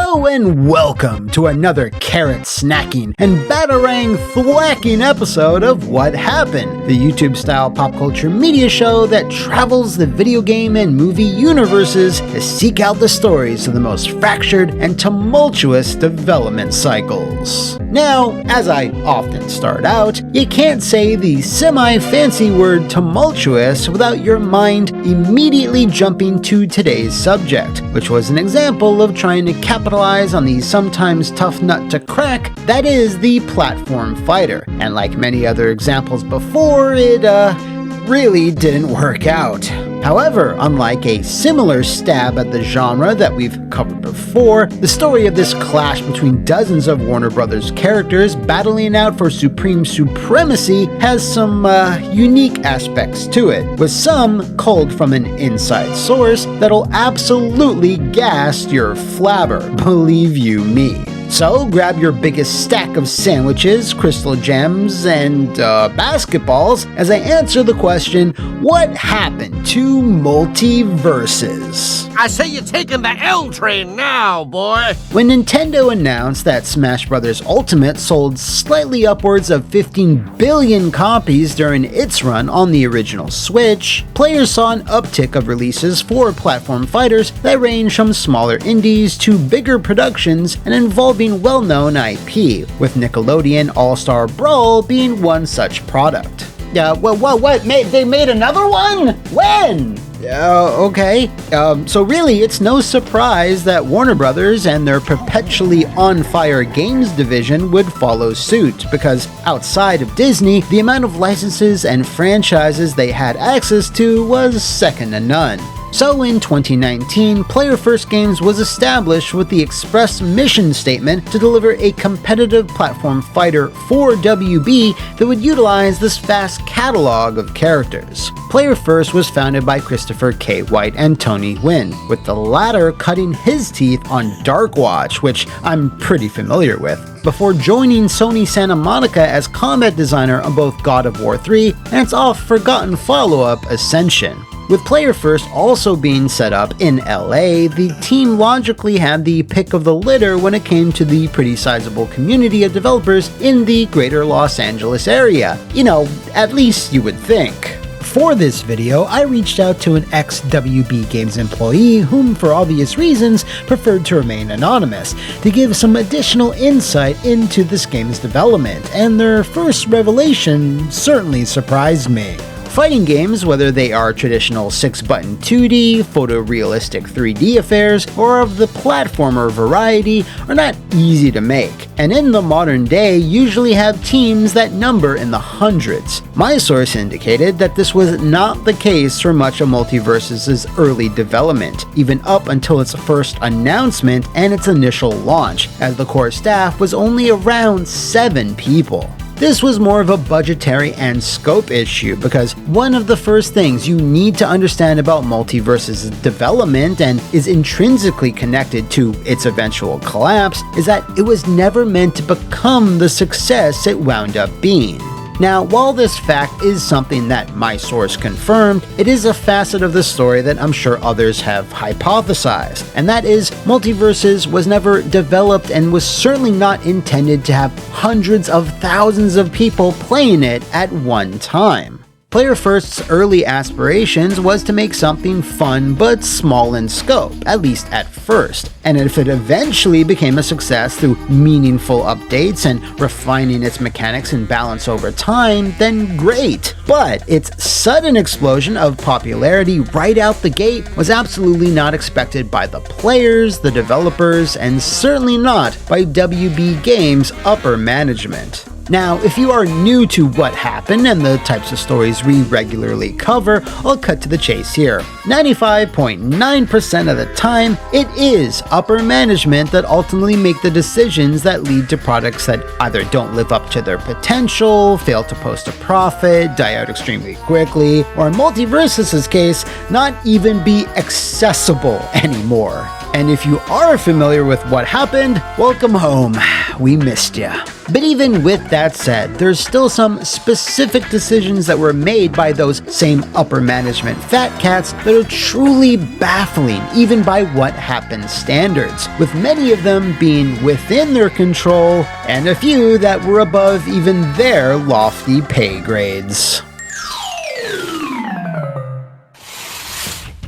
Hello and welcome to another carrot snacking and batarang thwacking episode of What Happened, the YouTube-style pop culture media show that travels the video game and movie universes to seek out the stories of the most fractured and tumultuous development cycles. Now, as I often start out, you can't say the semi-fancy word tumultuous without your mind immediately jumping to today's subject, which was an example of trying to capitalize on the sometimes tough nut to crack that is the platform fighter. And like many other examples before, it really didn't work out. However, unlike a similar stab at the genre that we've covered before, the story of this clash between dozens of Warner Brothers characters battling out for supreme supremacy has some unique aspects to it, with some culled from an inside source that'll absolutely gas your flabber, believe you me. So grab your biggest stack of sandwiches, crystal gems, and basketballs as I answer the question, what happened to Multiversus? I say you're taking the L train now, boy! When Nintendo announced that Smash Bros. Ultimate sold slightly upwards of 15 billion copies during its run on the original Switch, players saw an uptick of releases for platform fighters that range from smaller indies to bigger productions and involving well-known IP, with Nickelodeon All-Star Brawl being one such product. What? They made another one? When? Okay. So really, it's no surprise that Warner Brothers and their perpetually on-fire games division would follow suit, because outside of Disney, the amount of licenses and franchises they had access to was second to none. So in 2019, Player First Games was established with the express mission statement to deliver a competitive platform fighter for WB that would utilize this vast catalog of characters. Player First was founded by Christopher K. White and Tony Nguyen, with the latter cutting his teeth on Darkwatch, which I'm pretty familiar with, before joining Sony Santa Monica as combat designer on both God of War 3 and its oft-forgotten follow-up Ascension. With Player First also being set up in LA, the team logically had the pick of the litter when it came to the pretty sizable community of developers in the greater Los Angeles area. You know, at least you would think. For this video, I reached out to an ex-WB Games employee whom, for obvious reasons, preferred to remain anonymous, to give some additional insight into this game's development, and their first revelation certainly surprised me. Fighting games, whether they are traditional 6-button 2D, photorealistic 3D affairs, or of the platformer variety, are not easy to make, and in the modern day usually have teams that number in the hundreds. My source indicated that this was not the case for much of Multiversus' early development, even up until its first announcement and its initial launch, as the core staff was only around 7 people. This was more of a budgetary and scope issue, because one of the first things you need to understand about Multiversus' development, and is intrinsically connected to its eventual collapse, is that it was never meant to become the success it wound up being. Now, while this fact is something that my source confirmed, it is a facet of the story that I'm sure others have hypothesized, and that is Multiversus was never developed and was certainly not intended to have hundreds of thousands of people playing it at one time. Player First's early aspirations was to make something fun but small in scope, at least at first, and if it eventually became a success through meaningful updates and refining its mechanics and balance over time, then great. But its sudden explosion of popularity right out the gate was absolutely not expected by the players, the developers, and certainly not by WB Games' upper management. Now, if you are new to What Happened and the types of stories we regularly cover, I'll cut to the chase here. 95.9% of the time, it is upper management that ultimately make the decisions that lead to products that either don't live up to their potential, fail to post a profit, die out extremely quickly, or in Multiversus' case, not even be accessible anymore. And if you are familiar with what happened, welcome home. We missed you. But even with that said, there's still some specific decisions that were made by those same upper management fat cats that are truly baffling even by what happened standards, with many of them being within their control and a few that were above even their lofty pay grades.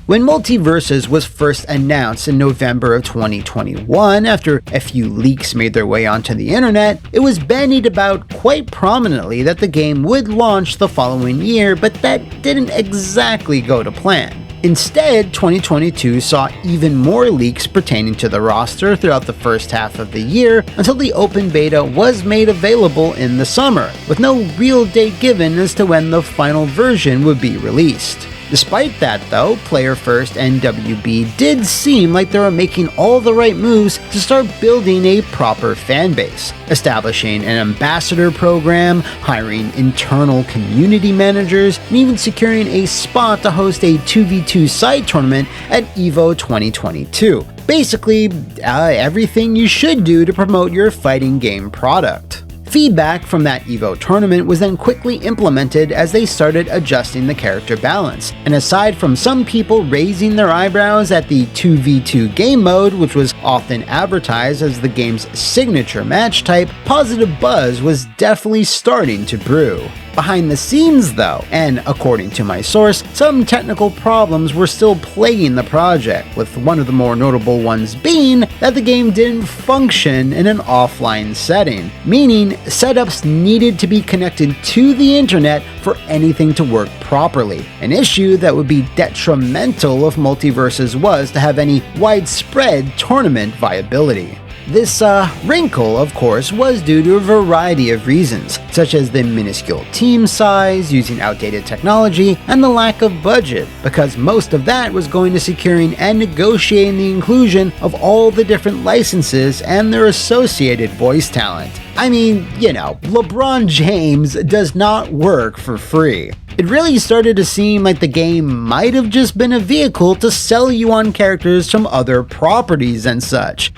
When Multiversus was first announced in November of 2021, after a few leaks made their way onto the internet, it was bandied about quite prominently that the game would launch the following year, but that didn't exactly go to plan. Instead, 2022 saw even more leaks pertaining to the roster throughout the first half of the year until the open beta was made available in the summer, with no real date given as to when the final version would be released. Despite that though, Player First and WB did seem like they were making all the right moves to start building a proper fanbase, establishing an ambassador program, hiring internal community managers, and even securing a spot to host a 2v2 side tournament at EVO 2022. Basically, everything you should do to promote your fighting game product. Feedback from that EVO tournament was then quickly implemented as they started adjusting the character balance, and aside from some people raising their eyebrows at the 2v2 game mode, which was often advertised as the game's signature match type, positive buzz was definitely starting to brew. Behind the scenes though, and according to my source, some technical problems were still plaguing the project, with one of the more notable ones being that the game didn't function in an offline setting, meaning setups needed to be connected to the internet for anything to work properly, an issue that would be detrimental if Multiversus was to have any widespread tournament viability. This wrinkle, of course, was due to a variety of reasons, such as the minuscule team size, using outdated technology, and the lack of budget, because most of that was going to securing and negotiating the inclusion of all the different licenses and their associated voice talent. I mean, you know, LeBron James does not work for free. It really started to seem like the game might have just been a vehicle to sell you on characters from other properties and such.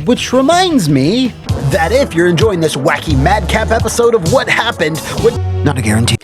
Which reminds me that if you're enjoying this wacky madcap episode of What Happened, not a guarantee.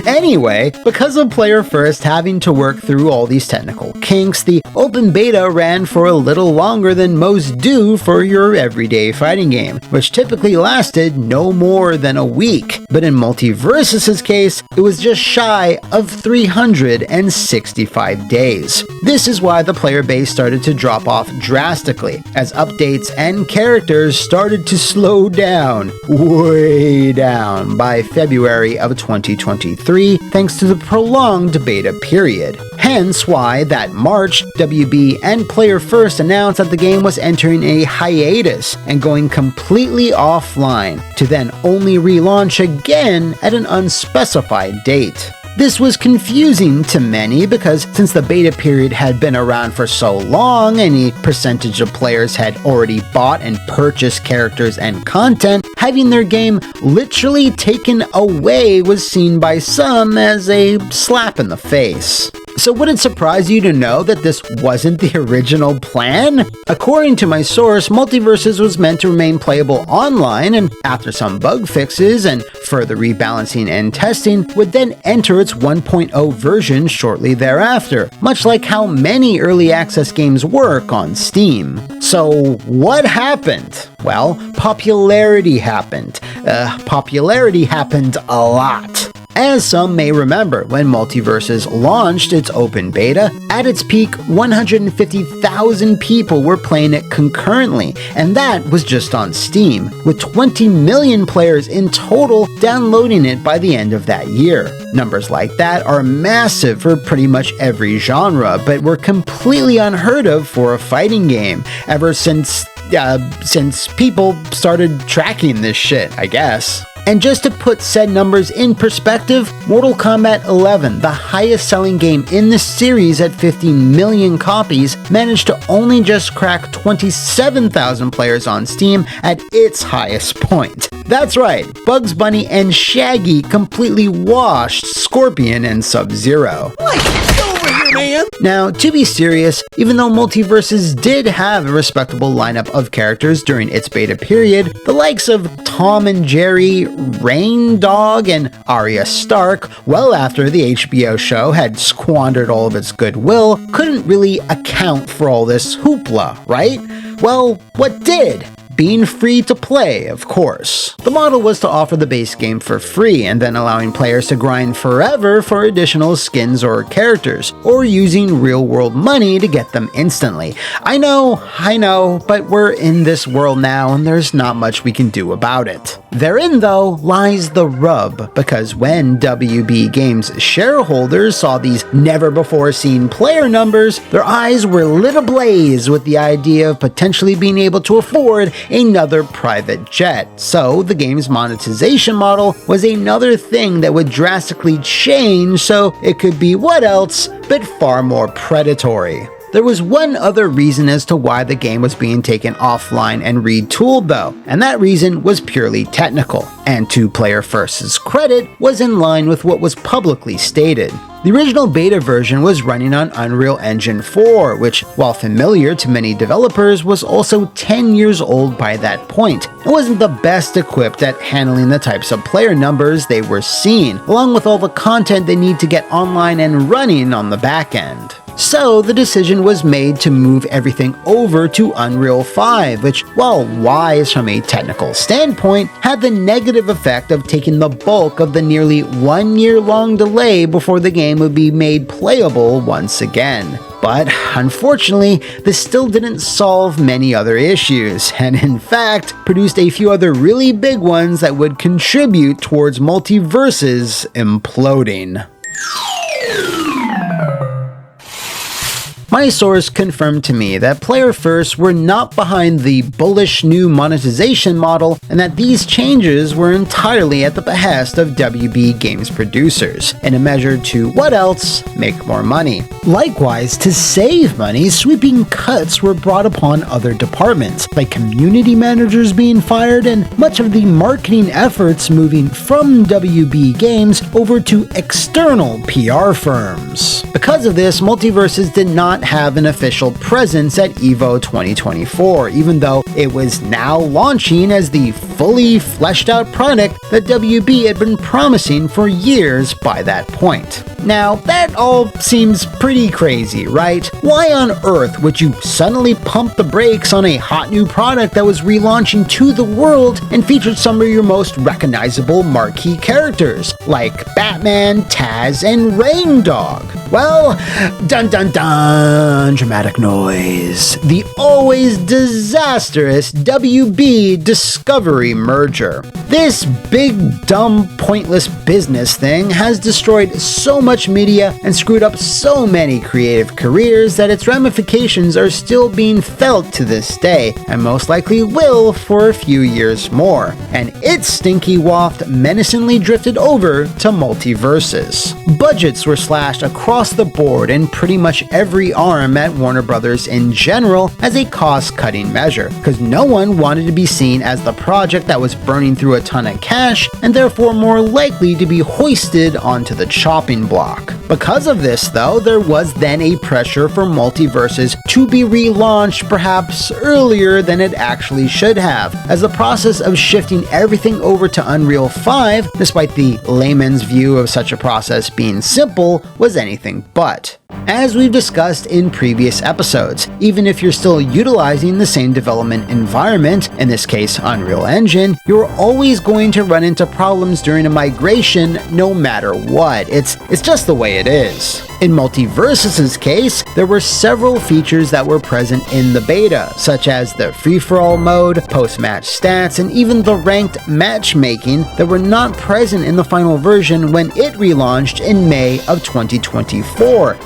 Anyway, because of Player First having to work through all these technical kinks, the open beta ran for a little longer than most do for your everyday fighting game, which typically lasted no more than a week. But in Multiversus' case, it was just shy of 365 days. This is why the player base started to drop off drastically, as updates and characters started to slow down, way down, by February of 2023, thanks to the prolonged beta period. Hence why that March, WB and Player First announced that the game was entering a hiatus and going completely offline, to then only relaunch again at an unspecified date. This was confusing to many because since the beta period had been around for so long, any percentage of players had already bought and purchased characters and content, having their game literally taken away was seen by some as a slap in the face. So would it surprise you to know that this wasn't the original plan? According to my source, Multiversus was meant to remain playable online, and after some bug fixes and further rebalancing and testing, would then enter its 1.0 version shortly thereafter, much like how many early access games work on Steam. So what happened? Well, popularity happened. Popularity happened a lot. As some may remember, when Multiversus launched its open beta, at its peak, 150,000 people were playing it concurrently, and that was just on Steam, with 20 million players in total downloading it by the end of that year. Numbers like that are massive for pretty much every genre, but were completely unheard of for a fighting game, ever since people started tracking this shit, I guess. And just to put said numbers in perspective, Mortal Kombat 11, the highest selling game in the series at 15 million copies, managed to only just crack 27,000 players on Steam at its highest point. That's right, Bugs Bunny and Shaggy completely washed Scorpion and Sub-Zero. Like, get over here, man. Now, to be serious, even though Multiversus did have a respectable lineup of characters during its beta period, the likes of Tom and Jerry, Rain Dog, and Arya Stark, well after the HBO show had squandered all of its goodwill, couldn't really account for all this hoopla, right? Well, what did? Being free to play, of course. The model was to offer the base game for free and then allowing players to grind forever for additional skins or characters, or using real-world money to get them instantly. I know, but we're in this world now and there's not much we can do about it. Therein, though, lies the rub, because when WB Games shareholders saw these never-before-seen player numbers, their eyes were lit ablaze with the idea of potentially being able to afford another private jet. So the game's monetization model was another thing that would drastically change so it could be what else but far more predatory. There was one other reason as to why the game was being taken offline and retooled though, and that reason was purely technical, and to Player First's credit, was in line with what was publicly stated. The original beta version was running on Unreal Engine 4, which, while familiar to many developers, was also 10 years old by that point, and wasn't the best equipped at handling the types of player numbers they were seeing, along with all the content they need to get online and running on the back end. So the decision was made to move everything over to Unreal 5, which, while wise from a technical standpoint, had the negative effect of taking the bulk of the nearly 1 year long delay before the game would be made playable once again. But unfortunately, this still didn't solve many other issues, and in fact, produced a few other really big ones that would contribute towards Multiversus imploding. My source confirmed to me that Player First were not behind the bullish new monetization model, and that these changes were entirely at the behest of WB Games producers, in a measure to, what else, make more money. Likewise, to save money, sweeping cuts were brought upon other departments, like community managers being fired and much of the marketing efforts moving from WB Games over to external PR firms. Because of this, Multiversus did not have an official presence at EVO 2024, even though it was now launching as the fully fleshed out product that WB had been promising for years by that point. Now, that all seems pretty crazy, right? Why on earth would you suddenly pump the brakes on a hot new product that was relaunching to the world and featured some of your most recognizable marquee characters, like Batman, Taz, and Rain Dog? Well, dun dun dun, dramatic noise. The always disastrous WB Discovery merger. This big, dumb, pointless business thing has destroyed so much media and screwed up so many creative careers that its ramifications are still being felt to this day, and most likely will for a few years more. And its stinky waft menacingly drifted over to Multiversus. Budgets were slashed across the board in pretty much every arm at Warner Brothers in general as a cost-cutting measure, because no one wanted to be seen as the project that was burning through a ton of cash and therefore more likely to be hoisted onto the chopping block. Because of this, though, there was then a pressure for Multiversus to be relaunched perhaps earlier than it actually should have, as the process of shifting everything over to Unreal 5, despite the layman's view of such a process being simple, was anything but. As we've discussed in previous episodes, even if you're still utilizing the same development environment, in this case Unreal Engine, you're always going to run into problems during a migration no matter what. It's just the way it is. In Multiversus' case, there were several features that were present in the beta, such as the free-for-all mode, post-match stats, and even the ranked matchmaking that were not present in the final version when it relaunched in May of 2024,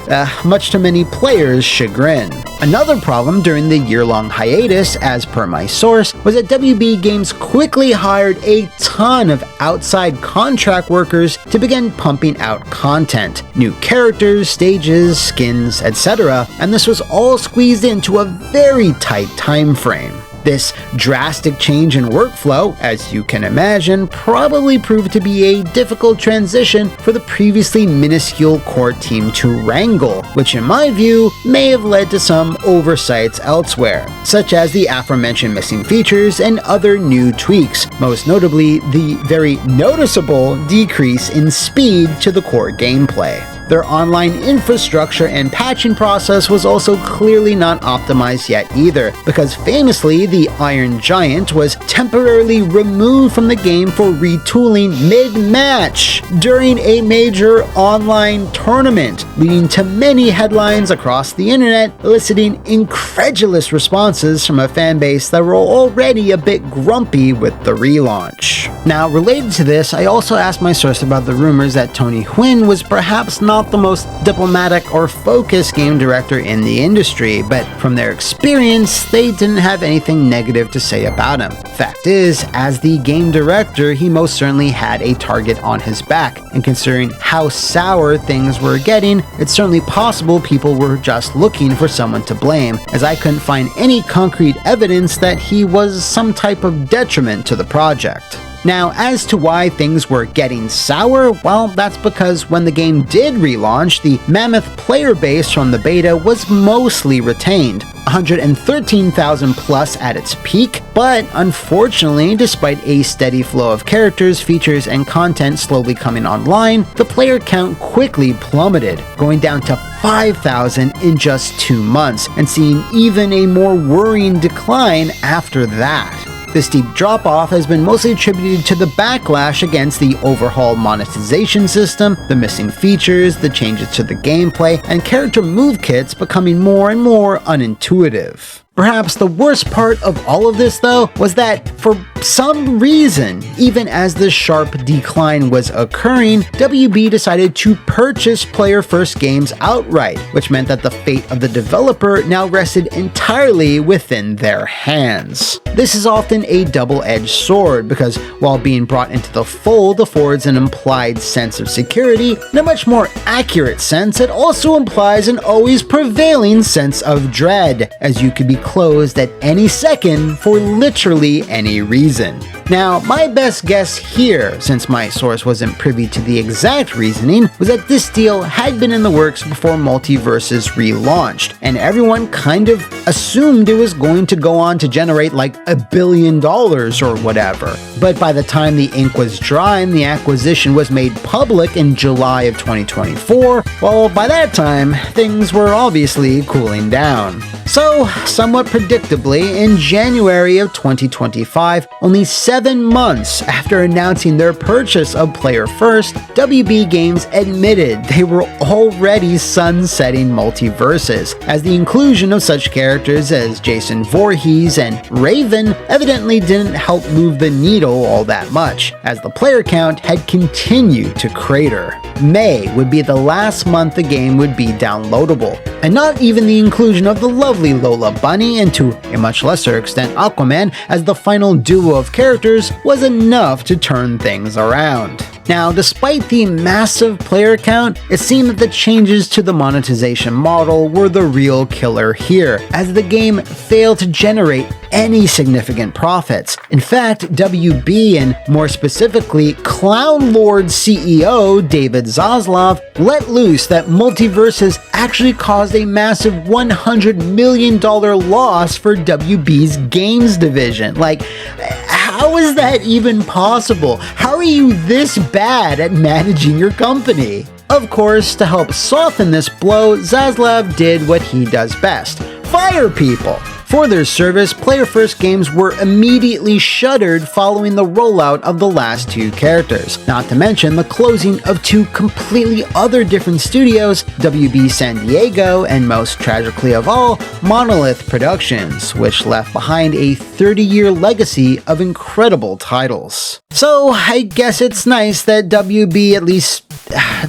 much to many players' chagrin. Another problem during the year-long hiatus, as per my source, was that WB Games quickly hired a ton of outside contract workers to begin pumping out content, new characters, stages, skins, etc., and this was all squeezed into a very tight time frame. This drastic change in workflow, as you can imagine, probably proved to be a difficult transition for the previously minuscule core team to wrangle, which in my view may have led to some oversights elsewhere, such as the aforementioned missing features and other new tweaks, most notably the very noticeable decrease in speed to the core gameplay. Their online infrastructure and patching process was also clearly not optimized yet either, because famously the Iron Giant was temporarily removed from the game for retooling mid-match during a major online tournament, leading to many headlines across the internet eliciting incredulous responses from a fanbase that were already a bit grumpy with the relaunch. Now, related to this, I also asked my source about the rumors that Tony Hwyn was perhaps not the most diplomatic or focused game director in the industry, but from their experience, they didn't have anything negative to say about him. Fact is, as the game director, he most certainly had a target on his back, and considering how sour things were getting, it's certainly possible people were just looking for someone to blame, as I couldn't find any concrete evidence that he was some type of detriment to the project. Now, as to why things were getting sour, well, that's because when the game did relaunch, the mammoth player base from the beta was mostly retained, 113,000 plus at its peak, but unfortunately, despite a steady flow of characters, features, and content slowly coming online, the player count quickly plummeted, going down to 5,000 in just 2 months, and seeing even a more worrying decline after that. This steep drop-off has been mostly attributed to the backlash against the overhauled monetization system, the missing features, the changes to the gameplay, and character move kits becoming more and more unintuitive. Perhaps the worst part of all of this, though, was that for some reason, even as this sharp decline was occurring, WB decided to purchase Player First Games outright, which meant that the fate of the developer now rested entirely within their hands. This is often a double-edged sword, because while being brought into the fold affords an implied sense of security, in a much more accurate sense, it also implies an always prevailing sense of dread, as you could be closed at any second for literally any reason. Now, my best guess here, since my source wasn't privy to the exact reasoning, was that this deal had been in the works before Multiversus relaunched, and everyone kind of assumed it was going to go on to generate like $1 billion or whatever. But by the time the ink was dry and the acquisition was made public in July of 2024, well, by that time, things were obviously cooling down. So, somewhat predictably, in January of 2025, only 7 months after announcing their purchase of Player First, WB Games admitted they were already sunsetting Multiversus, as the inclusion of such characters as Jason Voorhees and Raven evidently didn't help move the needle all that much, as the player count had continued to crater. May would be the last month the game would be downloadable, and not even the inclusion of the lovely Lola Bunny, and to a much lesser extent Aquaman, as the final duo of characters was enough to turn things around. Now, despite the massive player count, it seemed that the changes to the monetization model were the real killer here, as the game failed to generate any significant profits. In fact, WB, and more specifically Clown Lord CEO David Zaslav, let loose that Multiversus actually caused a massive $100 million loss for WB's games division. Like, how is that even possible? How are you this bad at managing your company? Of course, to help soften this blow, Zaslav did what he does best: fire people. For their service, Player First Games were immediately shuttered following the rollout of the last 2 characters, not to mention the closing of 2 completely other different studios, WB San Diego and, most tragically of all, Monolith Productions, which left behind a 30-year legacy of incredible titles. So I guess it's nice that WB at least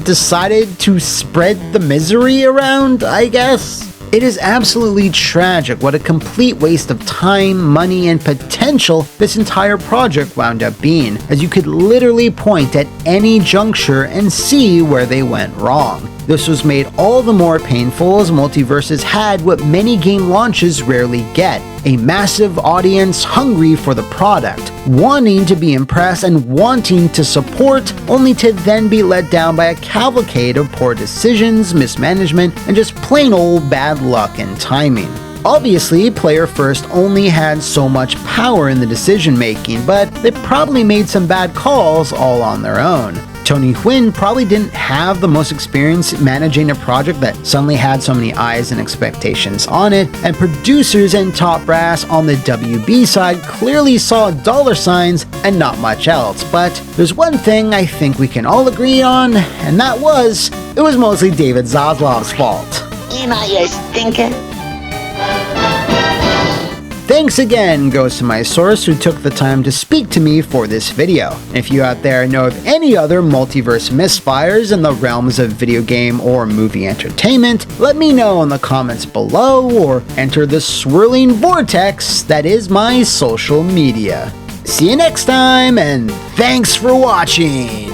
decided to spread the misery around, I guess. It is absolutely tragic what a complete waste of time, money, and potential this entire project wound up being, as you could literally point at any juncture and see where they went wrong. This was made all the more painful as Multiversus had what many game launches rarely get: a massive audience hungry for the product, wanting to be impressed and wanting to support, only to then be let down by a cavalcade of poor decisions, mismanagement, and just plain old bad luck and timing. Obviously, Player First only had so much power in the decision making, but they probably made some bad calls all on their own. Tony Hwyn probably didn't have the most experience managing a project that suddenly had so many eyes and expectations on it, and producers and top brass on the WB side clearly saw dollar signs and not much else. But there's one thing I think we can all agree on, and that was, it was mostly David Zaslav's fault. You know you're stinking. Thanks again goes to my source who took the time to speak to me for this video. If you out there know of any other multiverse misfires in the realms of video game or movie entertainment, let me know in the comments below or enter the swirling vortex that is my social media. See you next time, and thanks for watching!